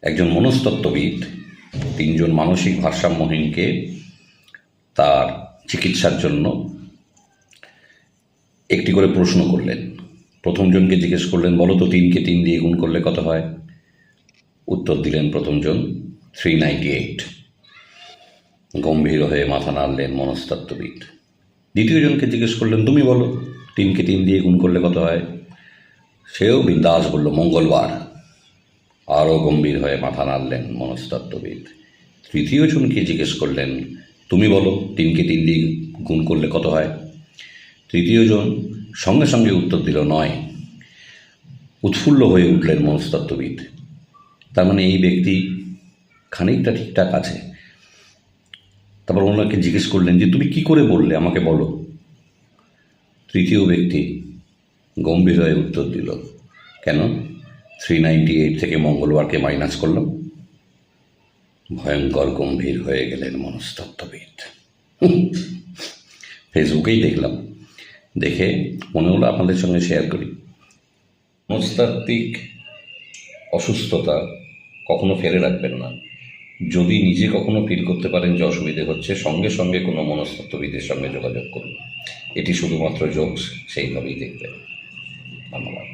একজন মনস্তত্ত্ববিদ তিনজন মানসিক ভারসাম্যহীনকে তার চিকিৎসার জন্য একটি করে প্রশ্ন করলেন। প্রথম জনকে জিজ্ঞেস করলেন, বলো তো 3কে 3 দিয়ে গুণ করলে কত হয়? উত্তর দিলেন প্রথমজন 398। গম্ভীর হয়ে মাথা নাড়লেন মনস্তত্ত্ববিদ। দ্বিতীয় জনকে জিজ্ঞেস করলেন, তুমি বলো 3কে 3 দিয়ে গুণ করলে কত হয়? সেও বিন্দাস বলল, মঙ্গলবার। আরও গম্ভীর হয়ে মাথা নাড়লেন মনস্তত্ত্ববিদ। তৃতীয় জনকে জিজ্ঞেস করলেন, তুমি বলো 3কে 3 দিয়ে গুণ করলে কত হয়? তৃতীয় জন সঙ্গে সঙ্গে উত্তর দিল 9। উৎফুল্ল হয়ে উঠলেন মনস্তত্ত্ববিদ। তার মানে এই ব্যক্তি খানিকটা ঠিকঠাক আছে। তারপর ওনাকে জিজ্ঞেস করলেন যে তুমি কি করে বললে, আমাকে বলো। তৃতীয় ব্যক্তি গম্ভীর হয়ে উত্তর দিল, কেন? 398 থেকে মঙ্গলবারকে মাইনাস করলাম। ভয়ঙ্কর গম্ভীর হয়ে গেলেন মনস্তত্ত্ববিদ। ফেসবুকেই দেখলাম, দেখে মনে হলো আপনাদের সঙ্গে শেয়ার করি। মনস্তাত্ত্বিক অসুস্থতা কখনো ফেলে রাখবেন না। যদি নিজে কখনো ফিল করতে পারেন যে অসুবিধে হচ্ছে, সঙ্গে সঙ্গে কোনো মনস্তত্ত্ববিদের সঙ্গে যোগাযোগ করুন। এটি শুধুমাত্র জোকস, সেইভাবেই দেখবেন। ধন্যবাদ।